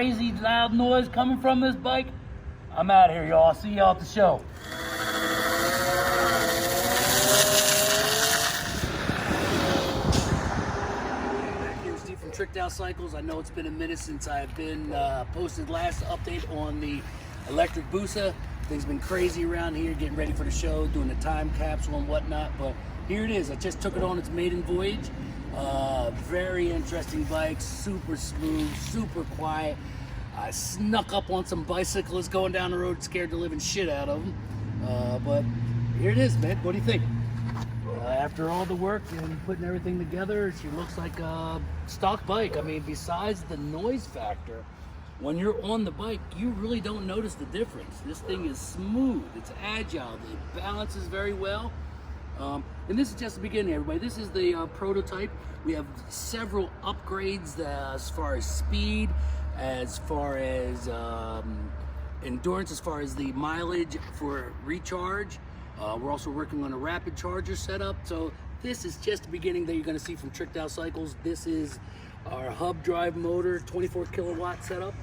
Crazy loud noise coming from this bike. I'm out of here, y'all. See y'all at the show. From Tricked Out Cycles. I know it's been a minute since I've been posted last update on the electric Busa. Things been crazy around here, getting ready for the show, doing the time capsule and whatnot, but here it is. I just took it on its maiden voyage. Very interesting bike, super smooth, super quiet. I snuck up on some bicyclists going down the road, scared the living shit out of them, but here it is, man. What do you think? After all the work and putting everything together, she looks like a stock bike. I mean, besides the noise factor, when you're on the bike, you really don't notice the difference. This thing is smooth, it's agile, it balances very well. And this is just the beginning, everybody. This is the prototype. We have several upgrades as far as speed, as far as endurance, as far as the mileage for recharge. We're also working on a rapid charger setup. So this is just the beginning that you're going to see from Tricked Out Cycles. This is our hub drive motor, 24 kilowatt setup.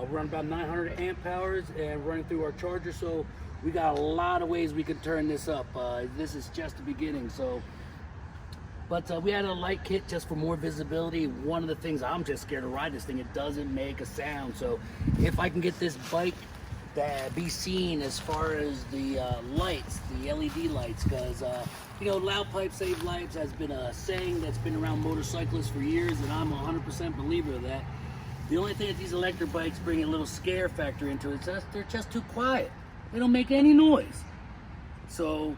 We're on about 900 amp hours and running through our charger. So we got a lot of ways we could turn this up. This is just the beginning. So, but we had a light kit just for more visibility. One of the things, I'm just scared to ride this thing. It doesn't make a sound. So if I can get this bike that be seen as far as the lights, the LED lights, because you know, loud pipes save lives has been a saying that's been around motorcyclists for years, and I'm a 100% believer of that. The only thing that these electric bikes bring a little scare factor into it is they're just too quiet. They don't make any noise. So,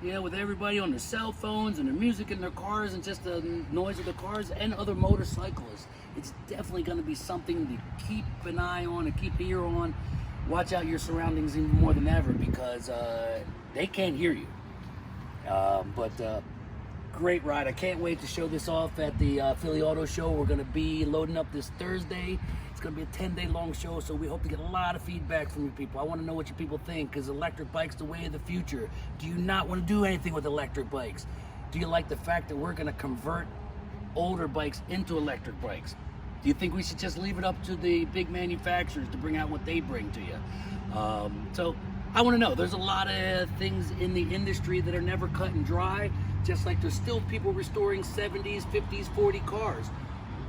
yeah, with everybody on their cell phones and their music in their cars and just the noise of the cars and other motorcyclists, it's definitely going to be something to keep an eye on and keep ear on. Watch out your surroundings even more than ever, because they can't hear you. Great ride. I can't wait to show this off at the Philly Auto Show. We're going to be loading up this Thursday. It's going to be a 10-day long show, so we hope to get a lot of feedback from you people. I want to know what you people think, because electric bikes the way of the future. Do you not want to do anything with electric bikes? Do you like the fact that we're going to convert older bikes into electric bikes? Do you think we should just leave it up to the big manufacturers to bring out what they bring to you? So I want to know. There's a lot of things in the industry that are never cut and dry, just like there's still people restoring 70s, 50s, 40 cars.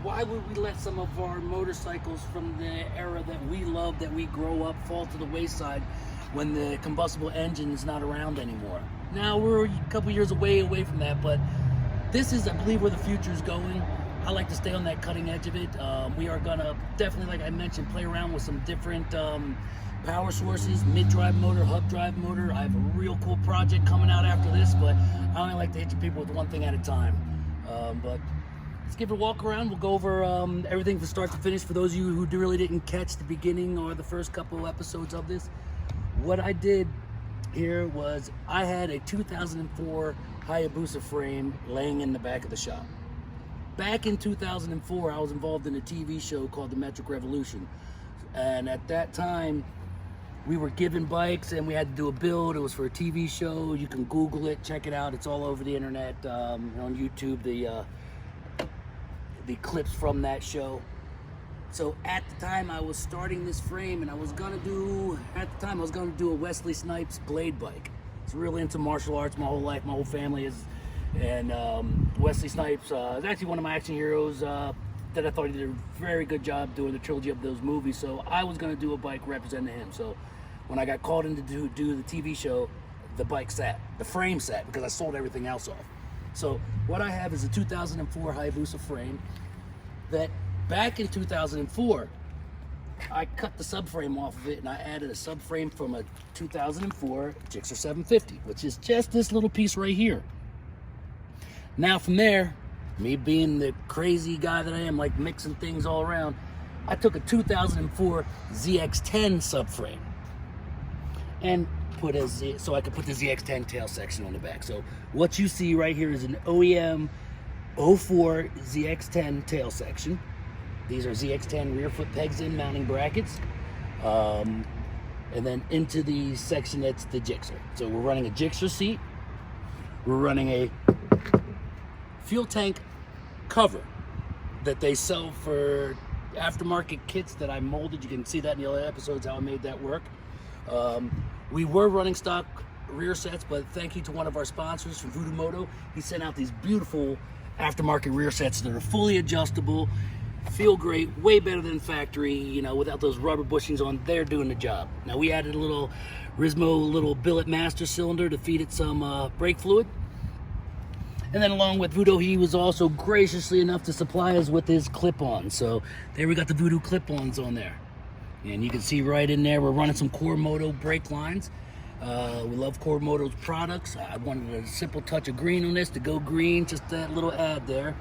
Why would we let some of our motorcycles from the era that we love, that we grow up, fall to the wayside when the combustible engine is not around anymore? Now we're a couple years away from that, but this is, I believe, where the future is going. I like to stay on that cutting edge of it. We are gonna definitely, like I mentioned, play around with some different power sources, mid-drive motor, hub drive motor. I have a real cool project coming out after this, but I only like to hit you people with one thing at a time. But let's give it a walk around. We'll go over everything from start to finish. For those of you who really didn't catch the beginning or the first couple episodes of this, what I did here was I had a 2004 Hayabusa frame laying in the back of the shop. Back in 2004, I was involved in a TV show called The Metric Revolution. And at that time, we were given bikes and we had to do a build. It was for a TV show. You can Google it, check it out. It's all over the internet, on YouTube, the clips from that show. So at the time, I was starting this frame, and I was gonna do a Wesley Snipes blade bike. I was really into martial arts my whole life. My whole family is. And Wesley Snipes is actually one of my action heroes that I thought he did a very good job doing the trilogy of those movies. So I was going to do a bike representing him. So when I got called in to do the TV show, the bike sat, the frame sat, because I sold everything else off. So what I have is a 2004 Hayabusa frame that back in 2004, I cut the subframe off of it and I added a subframe from a 2004 Gixxer 750, which is just this little piece right here. Now from there, me being the crazy guy that I am, like mixing things all around, I took a 2004 ZX10 subframe and so I could put the ZX10 tail section on the back. So what you see right here is an OEM 04 ZX10 tail section. These are ZX10 rear foot pegs in mounting brackets. And then into the section that's the Gixxer. So we're running a Gixxer seat. We're running a fuel tank cover that they sell for aftermarket kits that I molded. You can see that in the other episodes, how I made that work. We were running stock rear sets, but thank you to one of our sponsors from Voodoo Moto. He sent out these beautiful aftermarket rear sets that are fully adjustable, feel great, way better than factory, you know, without those rubber bushings on. They're doing the job. Now, we added a little Rismo little billet master cylinder to feed it some brake fluid. And then along with Voodoo, he was also graciously enough to supply us with his clip-ons. So there we got the Voodoo clip-ons on there. And you can see right in there, we're running some Core Moto brake lines. We love Core Moto's products. I wanted a simple touch of green on this to go green, just that little ad there.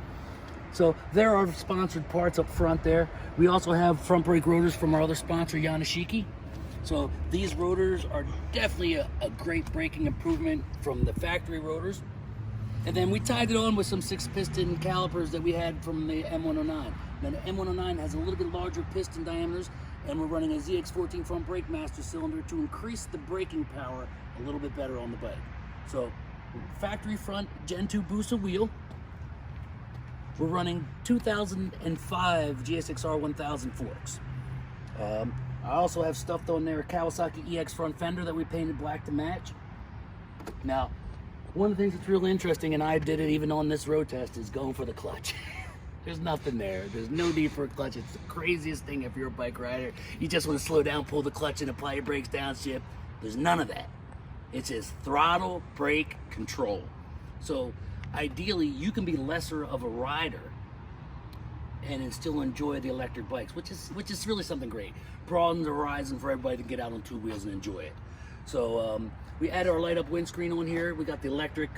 So there are sponsored parts up front there. We also have front brake rotors from our other sponsor, Yanashiki. So these rotors are definitely a great braking improvement from the factory rotors. And then we tied it on with some 6-piston calipers that we had from the M109. Now the M109 has a little bit larger piston diameters, and we're running a ZX14 front brake master cylinder to increase the braking power a little bit better on the bike. So factory front Gen 2 Busa wheel. We're running 2005 GSXR 1000 forks. I also have stuffed on there a Kawasaki EX front fender that we painted black to match. Now, one of the things that's really interesting, and I did it even on this road test, is going for the clutch. There's nothing there. There's no need for a clutch. It's the craziest thing if you're a bike rider. You just want to slow down, pull the clutch, and apply your brakes downshift. There's none of that. It's just throttle, brake, control. So ideally, you can be lesser of a rider and still enjoy the electric bikes, which is really something great. Broaden the horizon for everybody to get out on two wheels and enjoy it. So we added our light up windscreen on here. We got the electric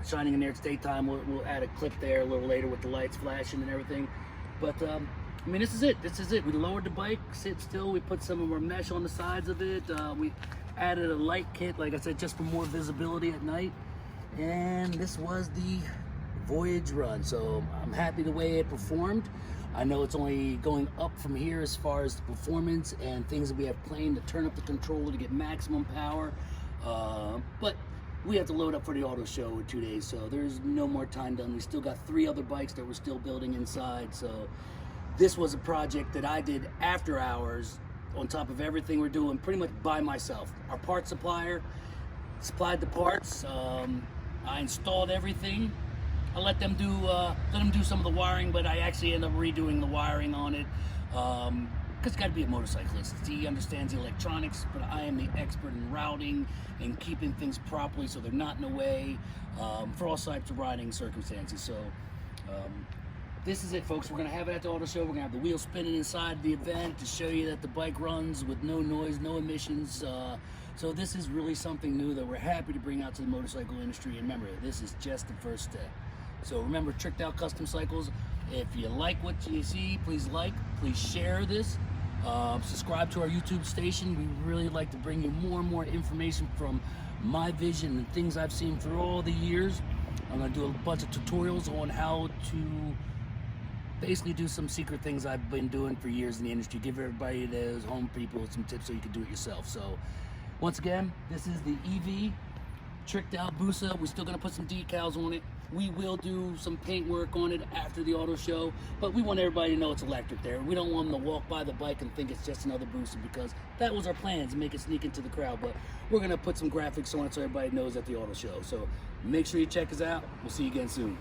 shining in there. It's daytime. We'll add a clip there a little later with the lights flashing and everything. But I mean, this is it. This is it. We lowered the bike, sit still. We put some of our mesh on the sides of it. We added a light kit, like I said, just for more visibility at night. And this was the voyage run. So I'm happy the way it performed. I know it's only going up from here as far as the performance and things that we have planned to turn up the controller to get maximum power. But we have to load up for the auto show in 2 days, so there's no more time done. We still got 3 other bikes that we're still building inside. So this was a project that I did after hours on top of everything we're doing pretty much by myself. Our parts supplier supplied the parts. I installed everything. I let them do some of the wiring, but I actually end up redoing the wiring on it. Because it's got to be a motorcyclist. He understands the electronics, but I am the expert in routing and keeping things properly so they're not in the way for all types of riding circumstances. So this is it, folks. We're going to have it at the auto show. We're going to have the wheels spinning inside the event to show you that the bike runs with no noise, no emissions. So this is really something new that we're happy to bring out to the motorcycle industry. And remember, this is just the first step. So remember, Tricked Out Custom Cycles. If you like what you see, please please share this. Subscribe to our YouTube station. We really like to bring you more and more information from my vision and things I've seen through all the years. I'm going to do a bunch of tutorials on how to basically do some secret things I've been doing for years in the industry. Give everybody, those home people, some tips so you can do it yourself. So once again, this is the EV Tricked Out Busa. We're still going to put some decals on it. We will do some paint work on it after the auto show, but we want everybody to know it's electric there. We don't want them to walk by the bike and think it's just another Busa, because that was our plan, to make it sneak into the crowd. But we're going to put some graphics on it so everybody knows at the auto show. So make sure you check us out. We'll see you again soon.